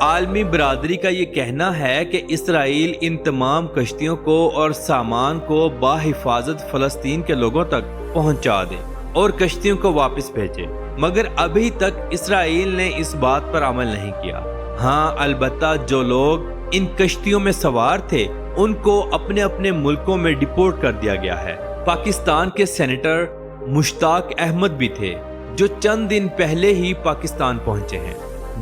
عالمی برادری کا یہ کہنا ہے کہ اسرائیل ان تمام کشتیوں کو اور سامان کو باحفاظت فلسطین کے لوگوں تک پہنچا دے اور کشتیوں کو واپس بھیجے، مگر ابھی تک اسرائیل نے اس بات پر عمل نہیں کیا۔ ہاں، البتہ جو لوگ ان کشتیوں میں سوار تھے ان کو اپنے اپنے ملکوں میں ڈپورٹ کر دیا گیا ہے۔ پاکستان کے سینیٹر مشتاق احمد بھی تھے جو چند دن پہلے ہی پاکستان پہنچے ہیں،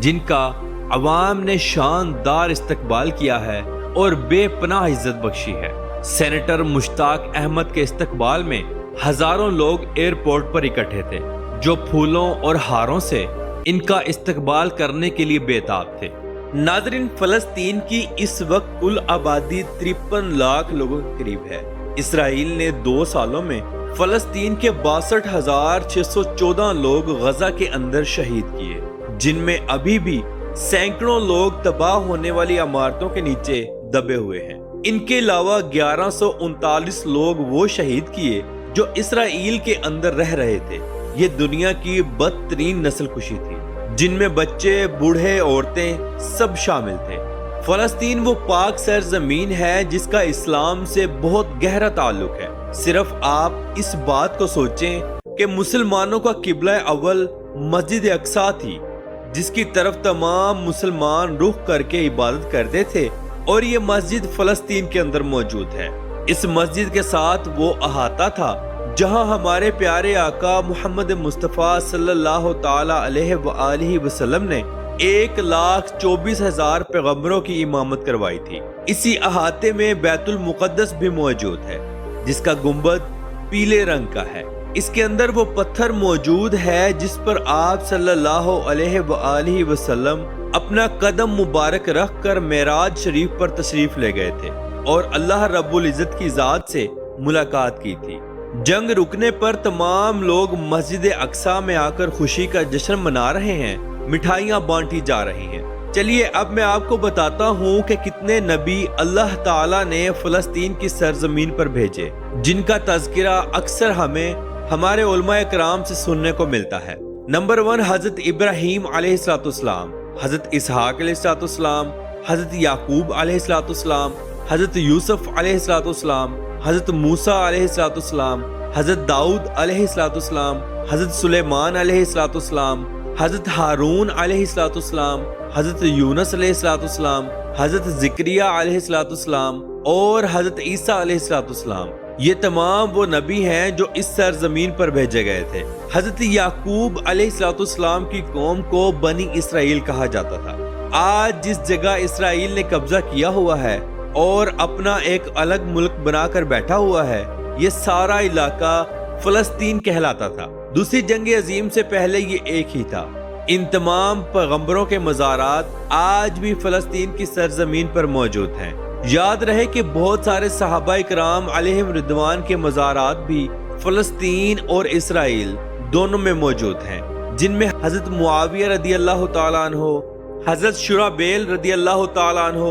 جن کا عوام نے شاندار استقبال کیا ہے اور بے پناہ عزت بخشی ہے۔ سینیٹر مشتاق احمد کے استقبال میں ہزاروں لوگ ایئرپورٹ پر اکٹھے تھے جو پھولوں اور ہاروں سے ان کا استقبال کرنے کے لیے بے تاب تھے۔ ناظرین، فلسطین کی اس وقت کل آبادی 53 لاکھ لوگوں کے قریب ہے۔ اسرائیل نے 2 سالوں میں فلسطین کے 62,614 لوگ غزہ کے اندر شہید کیے، جن میں ابھی بھی سینکڑوں لوگ تباہ ہونے والی عمارتوں کے نیچے دبے ہوئے ہیں۔ ان کے علاوہ 1139 لوگ وہ شہید کیے جو اسرائیل کے اندر رہ رہے تھے۔ یہ دنیا کی بدترین نسل کشی تھی، جن میں بچے، بوڑھے، عورتیں سب شامل تھے۔ فلسطین وہ پاک سرزمین ہے جس کا اسلام سے بہت گہرا تعلق ہے۔ صرف آپ اس بات کو سوچیں کہ مسلمانوں کا قبلہ اول مسجد اقصی تھی، جس کی طرف تمام مسلمان رخ کر کے عبادت کرتے تھے، اور یہ مسجد فلسطین کے اندر موجود ہے۔ اس مسجد کے ساتھ وہ احاطہ تھا جہاں ہمارے پیارے آقا محمد مصطفیٰ صلی اللہ تعالی علیہ وآلہ وسلم نے 1,24,000 پیغمبروں کی امامت کروائی تھی۔ اسی احاطے میں بیت المقدس بھی موجود ہے، جس کا گنبد پیلے رنگ کا ہے۔ اس کے اندر وہ پتھر موجود ہے جس پر آپ صلی اللہ علیہ وآلہ وسلم اپنا قدم مبارک رکھ کر معراج شریف پر تشریف لے گئے تھے اور اللہ رب العزت کی ذات سے ملاقات کی تھی۔ جنگ رکنے پر تمام لوگ مسجد اقصی میں آ کر خوشی کا جشن منا رہے ہیں، مٹھائیاں بانٹی جا رہی ہیں۔ چلیے اب میں آپ کو بتاتا ہوں کہ کتنے نبی اللہ تعالیٰ نے فلسطین کی سرزمین پر بھیجے، جن کا تذکرہ اکثر ہمیں ہمارے علماء کرام سے سننے کو ملتا ہے۔ نمبر 1، حضرت ابراہیم علیہ السلام، حضرت اسحاق علیہ السلام، حضرت یعقوب علیہ السلام، حضرت یوسف علیہ السلام، حضرت موسیٰ علیہ السلام، حضرت داؤد علیہ السلام، حضرت سلیمان علیہ السلام، حضرت ہارون علیہ السلام، حضرت یونس علیہ السلام، حضرت زکریا علیہ السلام اور حضرت عیسیٰ علیہ السلام۔ یہ تمام وہ نبی ہیں جو اس سرزمین پر بھیجے گئے تھے۔ حضرت یعقوب علیہ السلام کی قوم کو بنی اسرائیل کہا جاتا تھا۔ آج جس جگہ اسرائیل نے قبضہ کیا ہوا ہے اور اپنا ایک الگ ملک بنا کر بیٹھا ہوا ہے، یہ سارا علاقہ فلسطین کہلاتا تھا۔ دوسری جنگ عظیم سے پہلے یہ ایک ہی تھا۔ ان تمام پیغمبروں کے مزارات آج بھی فلسطین کی سرزمین پر موجود ہیں۔ یاد رہے کہ بہت سارے صحابہ کرام علیہم رضوان کے مزارات بھی فلسطین اور اسرائیل دونوں میں موجود ہیں، جن میں حضرت معاویہ رضی اللہ تعالیٰ عنہ، حضرت شرحبیل رضی اللہ تعالیٰ عنہ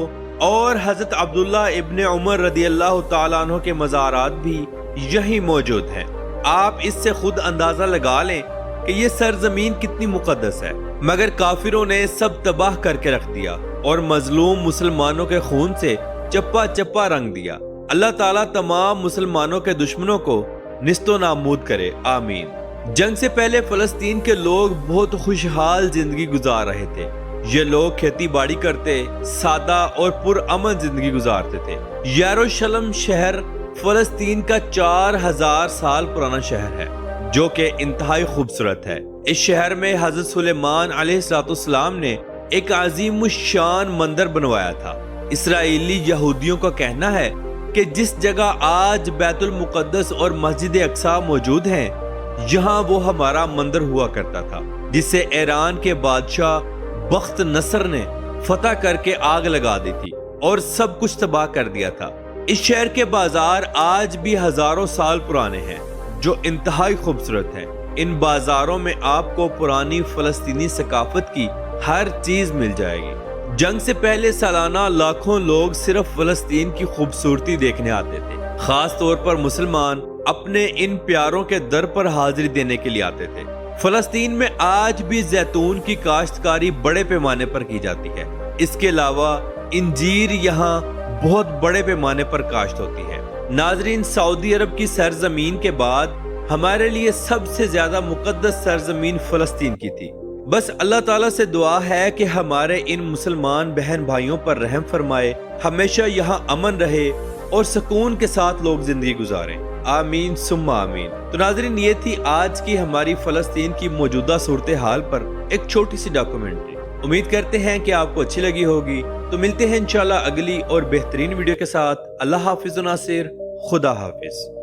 اور حضرت عبداللہ ابن عمر رضی اللہ تعالیٰ عنہ کے مزارات بھی یہی موجود ہیں۔ آپ اس سے خود اندازہ لگا لیں کہ یہ سرزمین کتنی مقدس ہے، مگر کافروں نے سب تباہ کر کے رکھ دیا اور مظلوم مسلمانوں کے خون سے چپا چپا رنگ دیا۔ اللہ تعالیٰ تمام مسلمانوں کے دشمنوں کو نیست و نابود کرے، آمین۔ جنگ سے پہلے فلسطین کے لوگ بہت خوشحال زندگی گزار رہے تھے۔ یہ لوگ کھیتی باڑی کرتے، سادہ اور پرامن زندگی گزارتے تھے۔ یروشلم شہر فلسطین کا 4000 سال پرانا شہر ہے، جو کہ انتہائی خوبصورت ہے۔ اس شہر میں حضرت سلیمان علیہ السلام نے ایک عظیم الشان مندر بنوایا تھا۔ اسرائیلی یہودیوں کا کہنا ہے کہ جس جگہ آج بیت المقدس اور مسجد اقصی موجود ہیں، یہاں وہ ہمارا مندر ہوا کرتا تھا، جسے ایران کے بادشاہ بخت نصر نے فتح کر کے آگ لگا دی تھی اور سب کچھ تباہ کر دیا تھا۔ اس شہر کے بازار آج بھی ہزاروں سال پرانے ہیں، جو انتہائی خوبصورت ہیں۔ ان بازاروں میں آپ کو پرانی فلسطینی ثقافت کی ہر چیز مل جائے گی۔ جنگ سے پہلے سالانہ لاکھوں لوگ صرف فلسطین کی خوبصورتی دیکھنے آتے تھے۔ خاص طور پر مسلمان اپنے ان پیاروں کے در پر حاضری دینے کے لیے آتے تھے۔ فلسطین میں آج بھی زیتون کی کاشتکاری بڑے پیمانے پر کی جاتی ہے۔ اس کے علاوہ انجیر یہاں بہت بڑے پیمانے پر کاشت ہوتی ہے۔ ناظرین، سعودی عرب کی سرزمین کے بعد ہمارے لیے سب سے زیادہ مقدس سرزمین فلسطین کی تھی۔ بس اللہ تعالیٰ سے دعا ہے کہ ہمارے ان مسلمان بہن بھائیوں پر رحم فرمائے، ہمیشہ یہاں امن رہے اور سکون کے ساتھ لوگ زندگی گزاریں، آمین ثم آمین۔ تو ناظرین، یہ تھی آج کی ہماری فلسطین کی موجودہ صورتحال پر ایک چھوٹی سی ڈاکومنٹری۔ امید کرتے ہیں کہ آپ کو اچھی لگی ہوگی۔ تو ملتے ہیں انشاءاللہ اگلی اور بہترین ویڈیو کے ساتھ۔ اللہ حافظ و ناصر، خدا حافظ۔